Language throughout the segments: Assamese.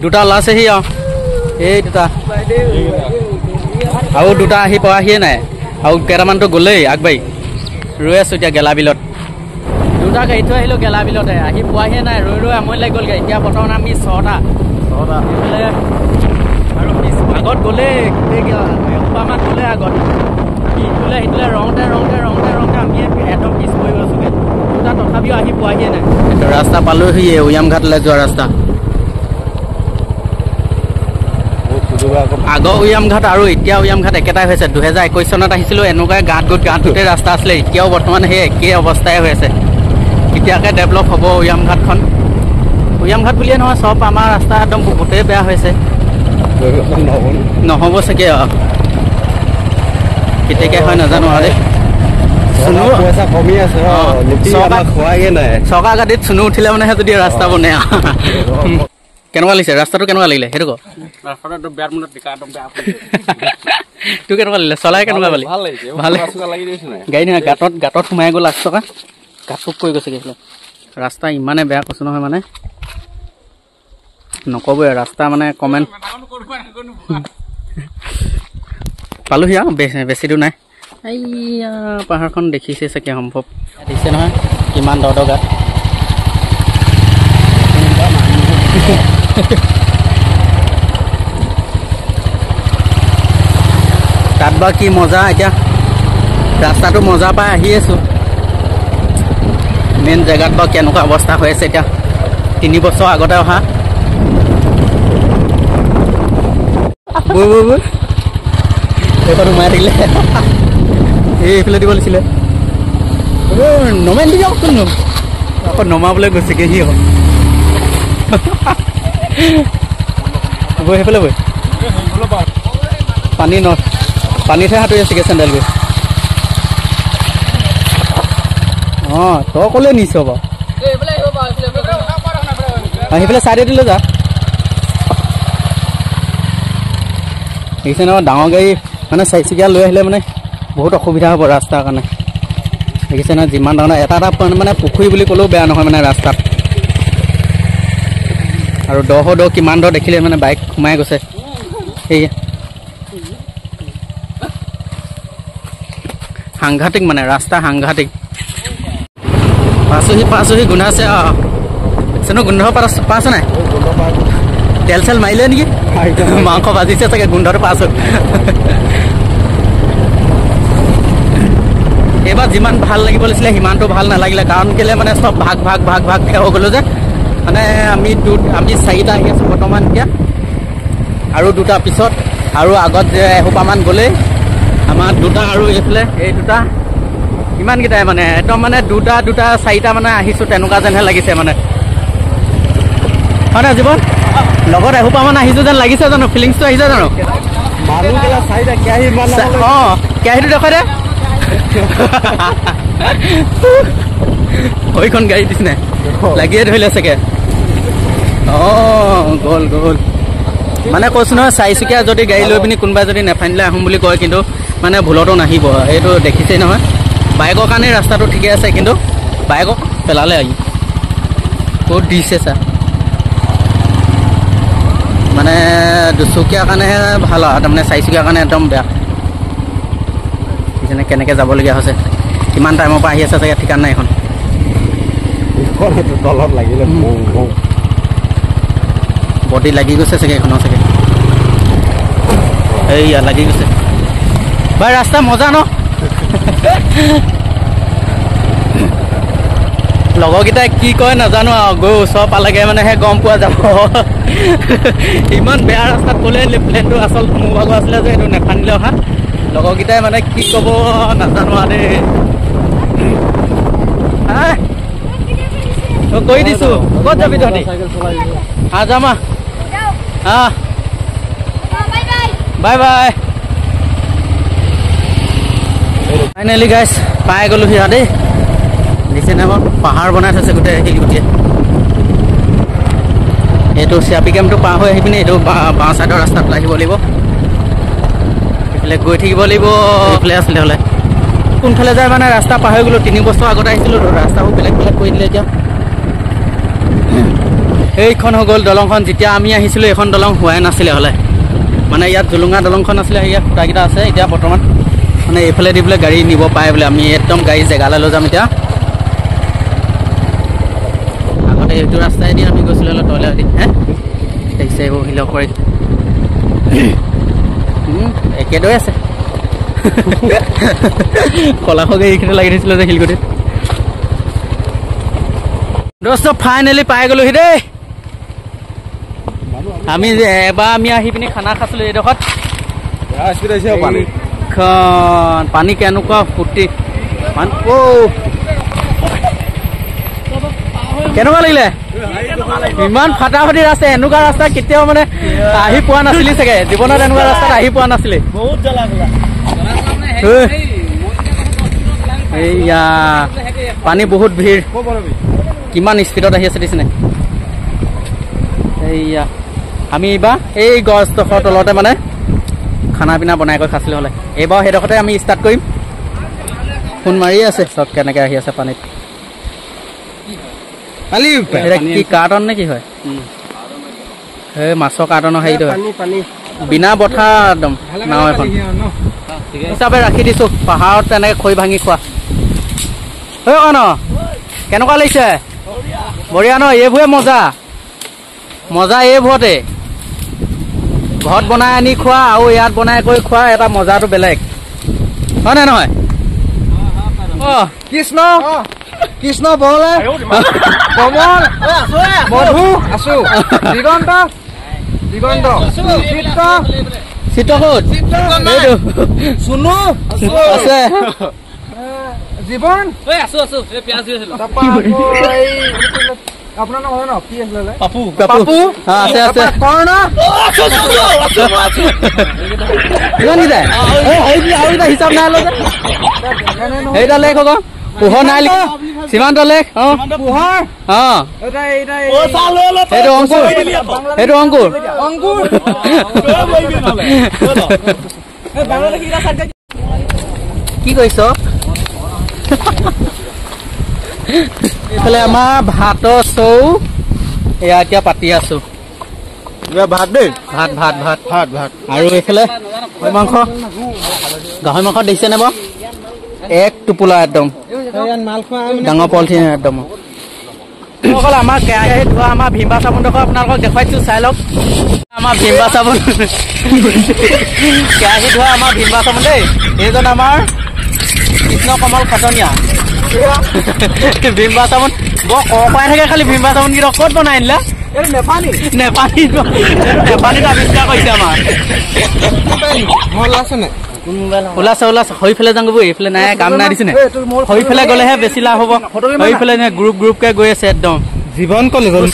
দুটা ওলাইছেহি আৰু এই দুটা আৰু দুটা আহি পোৱাহিয়ে নাই আৰু কেইটামানতো গ'লেই আগবাঢ়ি ৰৈ আছোঁ এতিয়া গেলা বিলত দুটা গাড়ী থৈ আহিলোঁ গেলা বিলতে আহি পোৱাহিয়ে নাই ৰৈ আমনি লাগি গ'লগৈ এতিয়া বৰ্তমান আমি ছটা এইফালে আৰু আগত গ'লেই এসোপামান গ'লে আগত আমি সিটোলৈ ৰওঁতে আমি একদম পিছ পৰি গৈছোঁগৈ দুটা তথাপিও আহি পোৱাহিয়ে নাই ৰাস্তা পালোহি উয়াম ঘাটলৈ যোৱা ৰাস্তা আগৰ উয়াম ঘাট আৰু এতিয়া উয়াম ঘাট একেটাই হৈছে 2021 চনত আহিছিলোঁ এনেকুৱাই গাঁতটোতে ৰাস্তা আছিলে এতিয়াও বৰ্তমান সেই একেই অৱস্থাই হৈ আছে কেতিয়াকৈ ডেভেলপ হ'ব উয়াম ঘাটখন উয়াম ঘাট বুলিয়ে নহয় চব আমাৰ ৰাস্তা একদম বহুতেই বেয়া হৈছে নহ'ব চাগে কেতিয়াকৈ হয় নাজানো আৰু চৰকাৰ গাড়ীত চুনু উঠিলে মানেহে যদি ৰাস্তা বনে কেনেকুৱা লাগিছে ৰাস্তাটো কেনেকুৱা লাগিলে সেইটো কওঁ তোৰ কেনেকুৱা লাগিলে চলাই কেনেকুৱা পালি ভাল গাড়ী নহয় গাঁতত সোমাই গ'ল 8 টকা গাঁতত পৰি গৈছে গৈছিলে ৰাস্তা ইমানে বেয়া কৈছোঁ নহয় মানে নক'বই ৰাস্তা মানে কমেণ্ট পালোহি আৰু বেছি দূৰ নাই এইয়া পাহাৰখন দেখিছে চাগে সম্ভৱ দেখিছে নহয় কিমান দ গাত তাত বা কি মজা এতিয়া ৰাস্তাটো মজা পাই আহি আছোঁ মেইন জেগাত বা কেনেকুৱা অৱস্থা হৈ আছে এতিয়া 3 বছৰ আগতে অহা এইখন সোমাই থাকিলে এইফালে দিব লাগিছিলে নমাই নিদিয়ক কোনো আকৌ নমাবলৈ গৈছেগৈ সি হ'ল বৈ সেইফালে বৈ পানীতহে সাঁতুৰি আছেগৈ চেণ্ডেল গৈ অঁ তই ক'লে নিছ বাৰু সেইফালে চাইডেদি লৈ যা দেখিছে নহয় ডাঙৰ গাড়ী মানে 4চকীয়া লৈ আহিলে মানে বহুত অসুবিধা হ'ব ৰাস্তাৰ কাৰণে দেখিছে নহয় যিমান ডাঙৰ এটা মানে পুখুৰী বুলি ক'লেও বেয়া নহয় মানে ৰাস্তাত আৰু দ কিমান দ দেখিলে মানে বাইক সোমাই গৈছে সেয়া সাংঘাতিক মানে ৰাস্তা সাংঘাতিক পাছোহি গোন্ধাইছে চেনো গোন্ধ পাইছে নাই তেল চেল মাৰিলে নেকি মাংস ভাজিছে চাগে গোন্ধটো পাইছোঁ এইবাৰ যিমান ভাল লাগিব লাগিছিলে সিমানটো ভাল নালাগিলে কাৰণ কেলে মানে চব ভাগ হৈ গ'লো যে মানে আমি 4টা আহি আছোঁ বৰ্তমান এতিয়া আৰু 2টা পিছত আৰু আগত যে এসোপামান গ'লেই আমাৰ 2টা আৰু এইফালে এই 2টা ইমানকেইটাই মানে একদম মানে 2টা 4টা মানে আহিছোঁ তেনেকুৱা যেনহে লাগিছে মানে হয় নহয় জীৱন লগত এসোপামান আহিছোঁ যেন লাগিছে জানো ফিলিংছটো আহিছে জানো অঁ কেৰাহীটো দেখুৱাই দে সৈখন গাড়ী দিছিলে লাগিয়ে ধৰিলে চাগে অঁ গ'ল মানে কৈছোঁ নহয় 4চকীয়া যদি গাড়ী লৈ পিনি কোনোবাই যদি নেফানিলে আহোঁ বুলি কয় কিন্তু মানে ভুলতো নাহিব এইটো দেখিছেই নহয় বাইকৰ কাৰণে ৰাস্তাটো ঠিকে আছে কিন্তু বাইকক পেলালে আহি ক'ত দিছে চা মানে 2চকীয়াৰ কাৰণেহে ভাল আৰু তাৰমানে 4চকীয়াৰ কাৰণে একদম বেয়া যেনে কেনেকৈ যাবলগীয়া হৈছে কিমান টাইমৰ পৰা আহি আছে চাগে ঠিকান নাই এখন তলত লাগিলে বডি লাগি গৈছে চাগে এখনৰ চাগে এইয়া লাগি গৈছে ভাই ৰাস্তা মজা ন লগৰকেইটাই কি কয় নাজানো আৰু গৈ ওচৰ পালেগে মানেহে গম পোৱা যাব ইমান বেয়া ৰাস্তাত গ'লে প্লেনটো আচল মোৰ ভাগৰ আছিলে যে এইটো নেফানিলে অহা লগৰকেইটাই মানে কি ক'ব নাজানো আৰু দেই কৈ দিছোঁ ক'ত যাবি তহঁতি যাম বাই ফাইনেলি গাইছ পাই গ'লোঁ সিহঁত দেই দিছে নে বাৰু পাহাৰ বনাই থৈছে গোটেই শিলগুটিয়ে এইটো চিয়াপি কেম্পটো পাৰ হৈ আহি পিনে এইটো বাওঁ ছাইডৰ ৰাস্তাত আহিব লাগিব এইফালে গৈ থাকিব লাগিব এইফালে আছিলে হ'লে কোনফালে যায় মানে ৰাস্তা পাৰ হৈ গ'লোঁ 3 বছৰ আগতে আহিছিলোঁ ৰাস্তাবোৰ বেলেগ কৰি দিলে এতিয়া এইখন হৈ গ'ল দলংখন। যেতিয়া আমি আহিছিলোঁ এইখন দলং হোৱাই নাছিলে হ'লে, মানে ইয়াত জুলুঙা দলংখন আছিলে, ইয়াত খুঁটাকেইটা আছে। এতিয়া বৰ্তমান মানে এইফালে দি বোলে গাড়ী নিব পাৰে বোলে। আমি একদম গাড়ী জেগালৈ লৈ যাম এতিয়া। আগতে এইটো ৰাস্তাইদি আমি গৈছিলোঁ হ'লে তলে এদিন হে দেখিছে এইবোৰ শিলক কৰি একেদৰে আছে। কলাশকে এইখিনি লাগি দিছিলে যে শিলগুটিত। দোস্ত ফাইনেলি পাই গ'লোহি দেই। আমি এবাৰ আমি আহি পিনি খানা খাইছিলো এইডোখৰত। পানী কেনেকুৱা ফুটি কেনেকুৱা লাগিলে? ইমান ফাটাফাটি ৰাস্তা, এনেকুৱা ৰাস্তা কেতিয়াও মানে আহি পোৱা নাছিলি চাগে জীৱনত। এনেকুৱা ৰাস্তাত আহি পোৱা নাছিলি। এইয়া পানী বহুত ভিৰ, কিমান স্পীডত আহি আছে দিছেনে। এইয়া আমি এইবাৰ এই গছডোখৰ তলতে মানে খানা পিনা বনাই কৰি খাইছিলোঁ হ'লে। এইবাৰ সেইডোখৰতে আমি ষ্টাৰ্ট কৰিম। ফোন মাৰি আছে চব কেনেকৈ আহি আছে পানীত। কি কাৰ্টন নে কি হয়? এই মাছৰ কাৰ্টনৰ হেৰিটো বিনা বঠা একদম নাও এখন হিচাপে ৰাখি দিছোঁ। পাহাৰত তেনেকৈ খৰি ভাঙি খোৱা। ঐ ন কেনেকুৱা লাগিছে? বঢ়িয়া ন? এইবোৰে মজা মজা। এইবোৰতে ঘৰত বনাই আনি খোৱা আৰু ইয়াত বনাই কৰি খোৱা এটা মজাটো বেলেগ, হয় নে নহয়? কৃষ্ণ কৃষ্ণ বলে কমল মধু আছো দিগন্ত দিগন্ত চিত্ৰ চিত্ৰকোট চুনু আছে জীৱন আছো আছো পিয়াজ আপোনাৰ নাম হয় ন? কি আছিলে? পাপু পাপু আছে আছে। কৰ্ণ হিচাপ নাই লো সেইটা লেখ আকৌ পোহৰ নাই লিখা। সীমান্ত লেখ পোহৰ সেইটো অংকুৰ সেইটো অংকুৰ অংকুৰ কি কৰিছ? এইফালে আমাৰ ভাতৰ চৌ এয়া এতিয়া পাতি আছো। ভাত দেই ভাত ভাত ভাত ভাত ভাত আৰু এইফালে গাহৰি মাংস দেখিছেনে বাৰু? এক টোপোলা একদম ডাঙৰ পলিথিন একদম। অকল আমাৰ কেৰাহী ধোৱা আমাৰ ভীমবা চাবোনডোখৰ আপোনালোকক দেখুৱাইছো, চাই লওক। আমাৰ ভীমবা চাবোন কেৰাহী ধোৱা আমাৰ ভীমবা চাবোন দেই। এইজন আমাৰ কৃষ্ণ কমল খাটনীয়া ভীমবা চাবোন বৰ কপাই থাকে। খালি ভীমবা চাবোন কেইটা ক'ত বনাই আনিলা? নেপালী নেপালীত আৱিষ্কাৰ কৰিছে আমাৰ। ওলাইছে ওলাইছে সেইফালে যাওঁ গৈ। এইফালে নাই কাম নাই দিছে নে? সেইফালে গ'লেহে বেছি লাভ হ'ব। সেইফালে গ্ৰুপ গ্ৰুপকে গৈ আছে একদম। জীৱন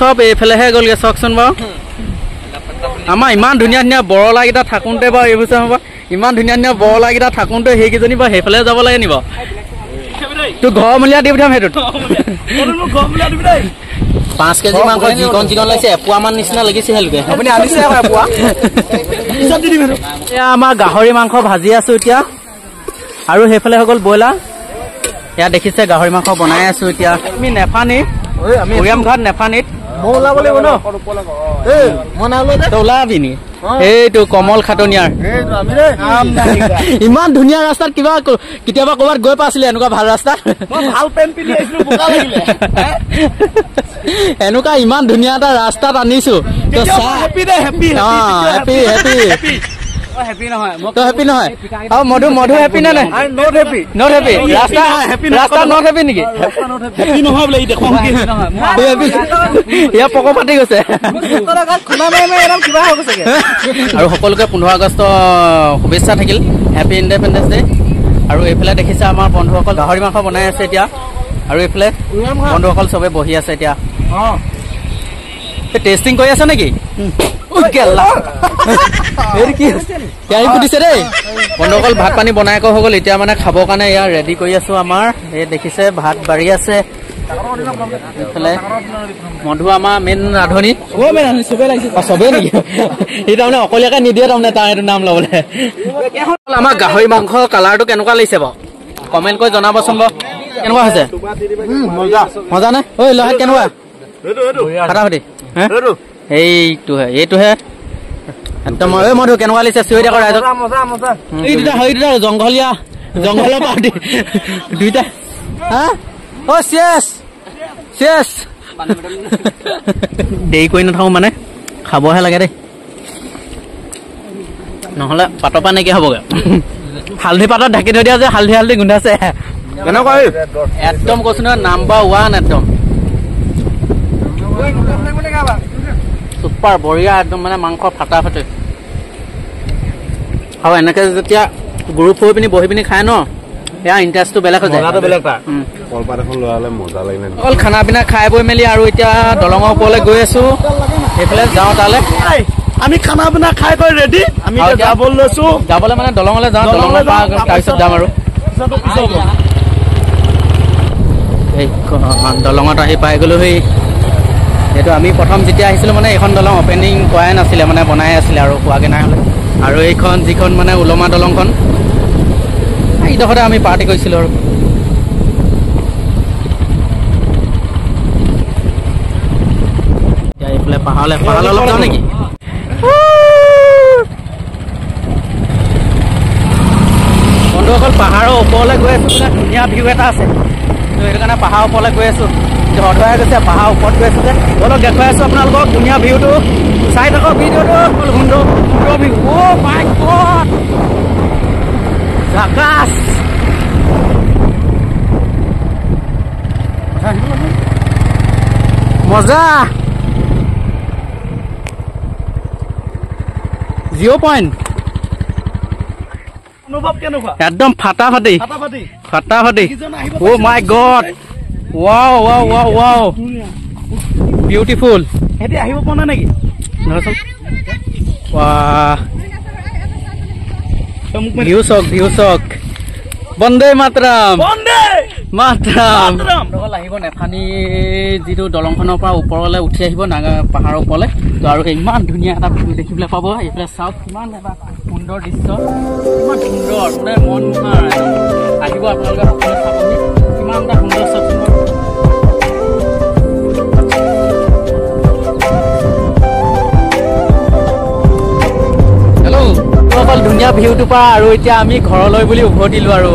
চব এইফালেহে গ'লগে চাওকচোন বাৰু। আমাৰ ইমান ধুনীয়া ধুনীয়া বৰলাকেইটা থাকোঁতে বাৰু এইবোৰ চাব, ইমান ধুনীয়া ধুনীয়া বৰলাকেইটা থাকোঁতে সেইকেইজনী বাৰু সেইফালে যাব লাগে নি বাৰু? তোৰ ঘৰ মূলীয়া দি পঠিয়াম সেইটোত। 5 কেজি মাংস যিকণ যিকণ লাগিছে এপোৱা মান নিচিনা লাগিছে হেলকে। আপুনি আনিছে এপোৱা। এয়া আমাৰ গাহৰি মাংস ভাজি আছো এতিয়া, আৰু সেইফালে হৈ গ'ল ব্ৰইলাৰ। এয়া দেখিছে গাহৰি মাংস বনাই আছো এতিয়া। আমি নেফানি উৰিয়াম ঘাট নেফানিত ওলাব লাগিব ন? ওলাবি নি? এইটো কমল খাটনীয়াৰ ইমান ধুনীয়া ৰাস্তাত কিবা কেতিয়াবা ক'ৰবাত গৈ পাইছিলে এনেকুৱা ভাল ৰাস্তাত? ভাল পেণ্ট পিন্ধি আহিছিলো, বোকা লাগিলে। এনেকুৱা ইমান ধুনীয়া এটা ৰাস্তাত আনিছো। হেপি নহয় আৰু মধু মধু হেপি নে নাই? নট হেপি ৰাস্তা নট হেপি নেকি? ইয়াৰ পক পাতি গৈছে। আৰু সকলোকে 15 আগষ্ট শুভেচ্ছা থাকিল, হেপী ইণ্ডিপেণ্ডেন্স ডে। আৰু এইফালে দেখিছে আমাৰ বন্ধুসকল গাহৰি মাংস বনাই আছে এতিয়া, আৰু এইফালে বন্ধুসকল চবে বহি আছে এতিয়া। টেষ্টিং কৰি আছে নেকি? কেৰাহী ফুটিছে দেই। বন্ধুসকল ভাত পানী বনাই হৈ গ'ল, এতিয়া মানে খাবৰ কাৰণে এয়া ৰেডি কৰি আছো আমাৰ। এই দেখিছে ভাত বাঢ়ি আছে। এইফালে মধু আমাৰ মেইন ৰান্ধনি। চবেই নেকি? সি তাৰমানে অকলীয়াকে নিদিয়ে তাৰমানে তাৰ এইটো নাম ল'বলৈ। আমাৰ গাহৰি মাংস কালাৰটো কেনেকুৱা লাগিছে বাৰু? কমেণ্ট কৰি জনাবচোন বাৰু। কেনেকুৱা হৈছে? মজা নে? ঐ লহাত কেনেকুৱা? ফাটাফাটি এইটোহে একদম মধু কেনেকুৱা লাগিছে চিঞৰি থাকক ৰাইজক এই দুটা জংঘলীয়া জংঘলৰ পাৰ্টি দুইটা চেছ দেৰি কৰি নাথাকো মানে খাবহে লাগে দেই নহ'লে পাতৰ পৰা নাইকিয়া হ'বগৈ হালধি পাতত ঢাকি থৈ দিয়া যে হালধি গোন্ধাইছে কেনেকুৱা একদম কৈছো নহয় নাম্বাৰ 1 একদম চুপাৰ বঢ়িয়া একদম মানে মাংস ফাটা ফাটি আৰু এনেকে যেতিয়া গ্ৰুপ হৈ পিনি বহি পিনি খাই ন এয়া ইণ্টাৰেষ্টটো বেলেগ হৈ যায় কলপাত এখন লৈ আহিলে মজা লাগিলে অকল খানা পিনা খাই বৈ মেলি আৰু এতিয়া দলঙৰ ওপৰলৈ গৈ আছো সেইফালে যাওঁ তালৈ আমি খানা পিনা খাই কৰি ৰেডি আমি যাবলৈ লৈছো যাবলৈ মানে দলঙলৈ যাওঁ দলঙৰ তাৰপিছত যাম আৰু দলঙত আহি পাই গ'লো সেই এইটো আমি প্ৰথম যেতিয়া আহিছিলোঁ মানে এইখন দলং অপেনিং কৰাই নাছিলে মানে বনাই আছিলে আৰু হোৱাগৈ নাই হ'লে আৰু এইখন যিখন মানে উলমা দলংখন এইডোখৰতে আমি পাৰ্টি কৰিছিলোঁ আৰু এতিয়া এইফালে পাহাৰলৈ অলপ যাওঁ নেকি বন্ধুসকল পাহাৰৰ ওপৰলৈ গৈ আছোঁ মানে ধুনীয়া ভিউ এটা আছে তো সেইটো কাৰণে পাহাৰৰ ওপৰলৈ গৈ আছোঁ ধৰাই গৈছে পাহাৰ ওপৰত গৈ আছোঁ যে অলপ দেখুৱাই আছোঁ আপোনালোকক ধুনীয়া ভিউটো চাই থাকক ভিডিঅ'টো সুন্দৰ ভিউ অ' মাই গড আকাশ মজা 0 পইণ্ট অনুভৱ কেনেকুৱা একদম ফাটা ফাটি oh' my God wow wow wow wow beautiful সিহঁতি আহিব পৰা নাই নেকি ধৰচোন ভিউ চক বন্দে মাতৰম আহিব নেফানি যিটো দলংখনৰ পৰা ওপৰলৈ উঠি আহিব পাহাৰৰ ওপৰলৈ তো আৰু ইমান ধুনীয়া এটা ভিউ দেখিবলৈ পাব এইফালে চাওক কিমান এটা সুন্দৰ দৃশ্য কিমান সুন্দৰ মানে মনোমোহা আহিব আপোনালোকে সকলোৱে চাবহি কিমান এটা সুন্দৰ চাওকচোন অকল ধুনীয়া ভিউটোৰ পৰা আৰু এতিয়া আমি ঘৰলৈ বুলি উভতিলো আৰু